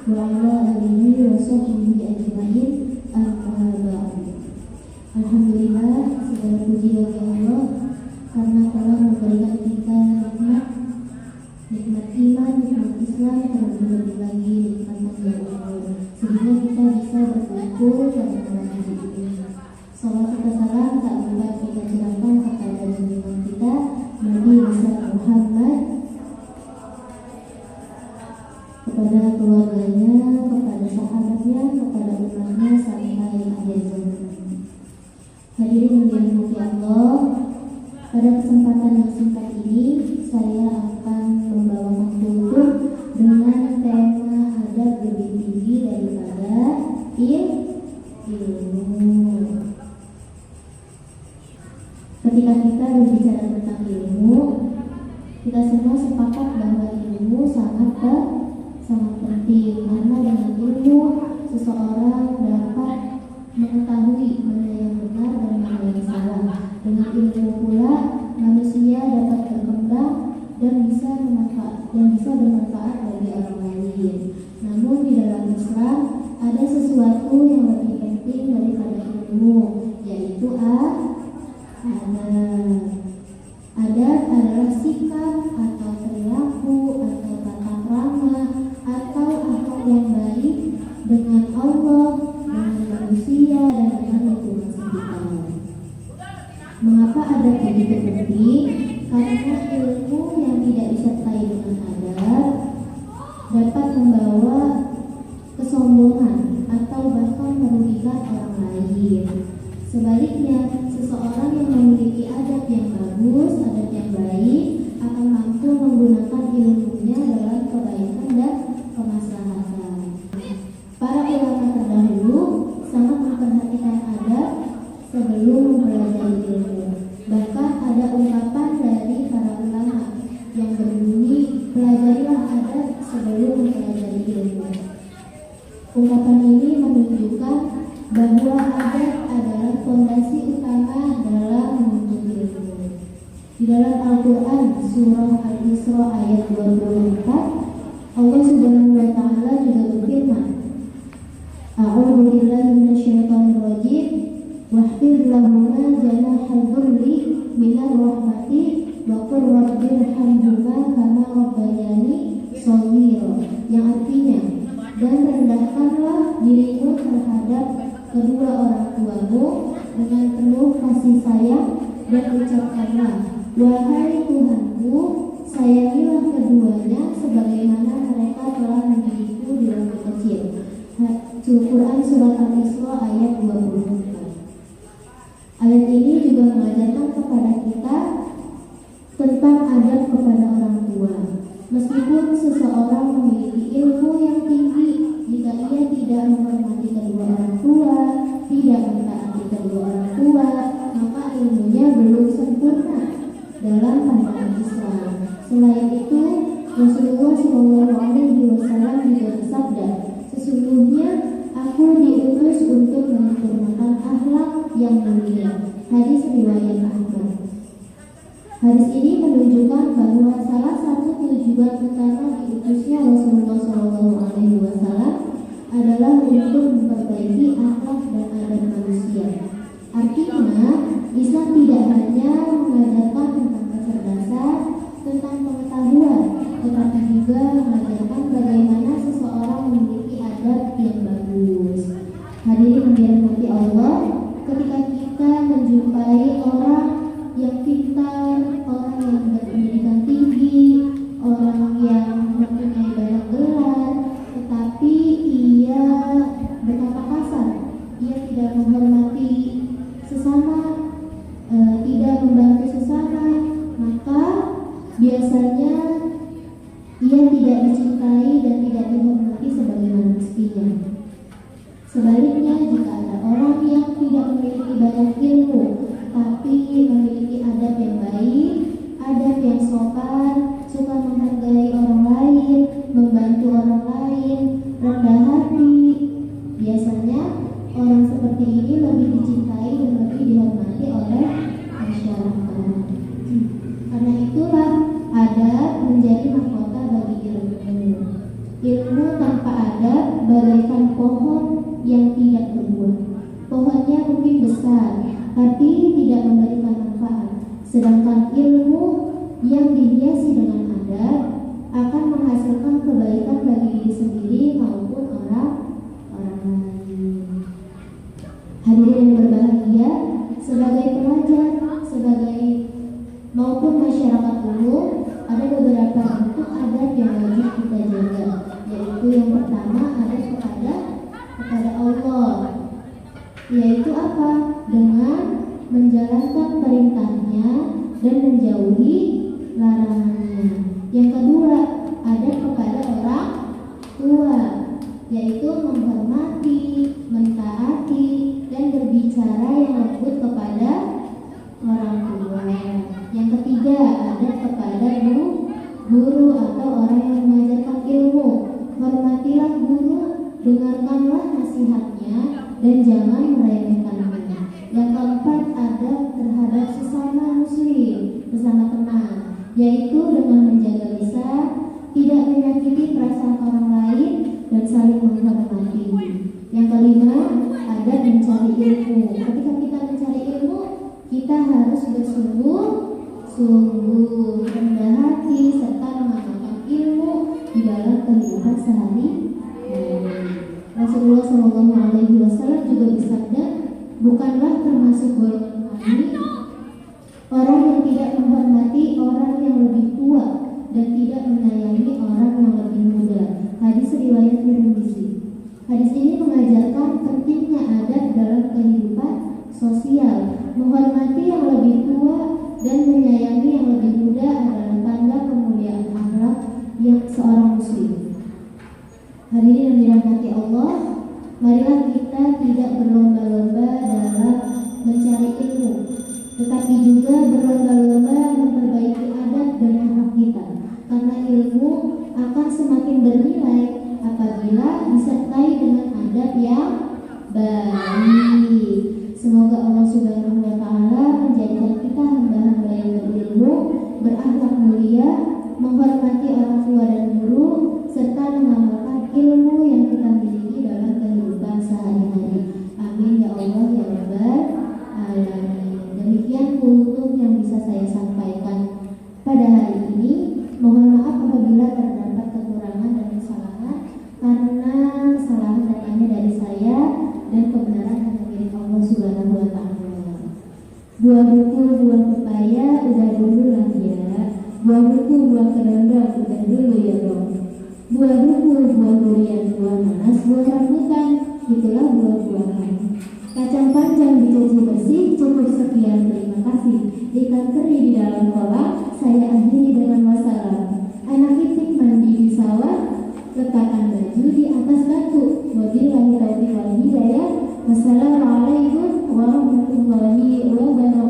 wa ala alihi wa sahbihi ajma'in. Alhamdulillah, segala puji bagi Allah karena telah memberikan kita nikmat iman, nikmat Islam, terlebih lagi nikmat Allah, sehingga kita bisa berkumpul pada malam hari ini. Salawat dan salam tak lupa kita curahkan kepada junjungan kita Nabi besar Muhammad, kepada keluarganya, kepada sahabatnya, kepada umatnya sampai akhir zaman. Hadirin yang dirahmati Allah, pada kesempatan yang singkat ini saya akan membawakan kultur dengan tema adab lebih tinggi daripada ilmu. Ketika kita berbicara tentang ilmu, kita semua sepakat bahwa ilmu sangat penting, karena dengan ilmu seseorang dapat mengetahui mana yang benar dan mana yang salah. Dengan ilmu pula manusia dapat berkembang dan bisa bermanfaat bagi orang lain. Namun di dalam Islam ada sesuatu yang lebih penting daripada ilmu, yaitu adab adalah sikap atau perilaku atau tata krama atau akhlak yang baik dengan Allah, dengan manusia, dan dengan lingkungan sekitar. Mengapa adab begitu penting? Karena ilmu yang tidak disertai dengan adab dapat membawa kesombongan atau bahkan merugikan orang lain. Sebaliknya, seseorang yang memiliki adab yang bagus, adab yang baik, akan mampu menggunakan ilmunya dalam kebaikan dan kemaslahatan. Para ulama terdahulu sangat memperhatikan adab sebelum mempelajari ilmu. Bahkan ada ungkapan dari para ulama yang berbunyi, pelajarilah adab sebelum mempelajari ilmu. Ungkapan ini menunjukkan bahwa adab adalah fondasi utama dalam menuntut ilmu. Di dalam Al-Quran surah Al-Isra ayat 24, Allah Subhanahu wa Ta'ala juga berfirman, A'udzu billahi minasyaitonir rajim, wahfir lahuma janahal dhulli minar rahmati wa qur rabbirhamhuma kama rabbayani shaghira, yang artinya, dan rendahkanlah dirimu terhadap kedua orang tuamu dengan penuh kasih sayang, dan ucapkanlah, wahai Tuhanku, sayangilah keduanya sebagaimana mereka telah mendidikku di waktu kecil. Al-Quran surat Al-Isra ayat 24. Ayat ini juga mengajarkan kepada kita tentang adab kepada orang tua. Meskipun seseorang memiliki ilmu yang tinggi, jika ia tidak menghormati kedua orang tua, tidak mentaati kedua orang tua, maka ilmunya belum sempurna dalam pandangan Islam. Selain itu, Rasulullah SAW juga bersabda, sesungguhnya aku diutus untuk menyempurnakan akhlak yang mulia. Hadis riwayat Ahmad. Hadis ini menunjukkan bahwa salah satu tujuan utama diutusnya Rasulullah SAW adalah untuk memperbaiki akhlak dan adab manusia. Artinya, Islam tidak hanya mengajarkan tentang kecerdasan, tentang pengetahuan, tetapi juga mengajarkan bagaimana seseorang memiliki adab yang bagus. Hadirin yang dirahmati Allah, ketika kita menjumpai orang besar, tapi tidak memberikan manfaat. Sedangkan ilmu yang dihiasi dengan adab akan menghasilkan kebaikan bagi diri sendiri maupun orang lain. Hadirin yang berbahagia, sebagai pelajar, sebagai maupun masyarakat umum, ada beberapa bentuk adab yang wajib kita jaga, yaitu yang pertama adab kepada Allah, yaitu apa? Dengan menjalankan perintahnya dan menjauhi larangannya. Yang kedua, adab kepada orang tua, yaitu menghormati, mentaati, dan berbicara yang lembut kepada orang tua. Yang ketiga, adab kepada guru atau orang yang mengajarkan ilmu. Hormatilah guru, dengarkanlah nasihatnya, dan jangan meremehkannya. Yang keempat, adab terhadap sesama muslim, sesama teman, yaitu dengan menjaga lisan, tidak menyakiti perasaan orang lain, dan saling menghormati. Yang kelima, adab mencari ilmu. Ketika kita mencari ilmu, kita harus bersungguh-sungguh, rendah hati, serta mengamalkan ilmu di dalam kehidupan sehari-hari. Rasulullah SAW juga bersabda, bukanlah termasuk golongan kami orang yang tidak menghormati orang yang lebih tua dan tidak menyayangi orang yang lebih muda. Hadis riwayat Tirmidzi. Hadis ini mengajarkan pentingnya adab dalam kehidupan sosial. Menghormati yang lebih tua dan menyayangi yang lebih muda adalah tanda kemuliaan akhlak yang seorang muslim. Hadirin yang dirahmati Allah, marilah kita tidak berlomba-lomba dalam mencari ilmu, tetapi juga berlomba-lomba memperbaiki adab dan akhlak kita, karena ilmu akan semakin bernilai apabila disertai dengan adab yang baik. Semoga Allah Subhanahu wa Ta'ala menjadikan kita hamba-hamba yang berilmu, berakhlak mulia, menghormati orang tua dan guru, serta mengamalkan ilmu yang kita miliki dalam kehidupan sehari-hari. Amin ya Allah ya Rabbal Alamin. Demikian kultum yang bisa saya sampaikan pada hari ini. Mohon maaf apabila terdapat kekurangan dan kesalahan, karena kesalahan datangnya dari saya dan kebenaran hanya milik Allah Subhanahu wa Ta'ala. Buah buku, buah pepaya, udah dulu lah ya. Buah buku, buah kedondong, udah dulu ya dong. Buah buku, buah durian, buah nanas, buah rambutan, itulah buah-buahan. Kacang panjang dicuci bersih, cukup sekian, terima kasih. Ikan teri di dalam kolam, saya akhiri dengan wassalam. Anak itik mandi di sawah, letakkan baju di atas batu. Wabillahi taufiq wal hidayah. Wassalamualaikum warahmatullahi wabarakatuh.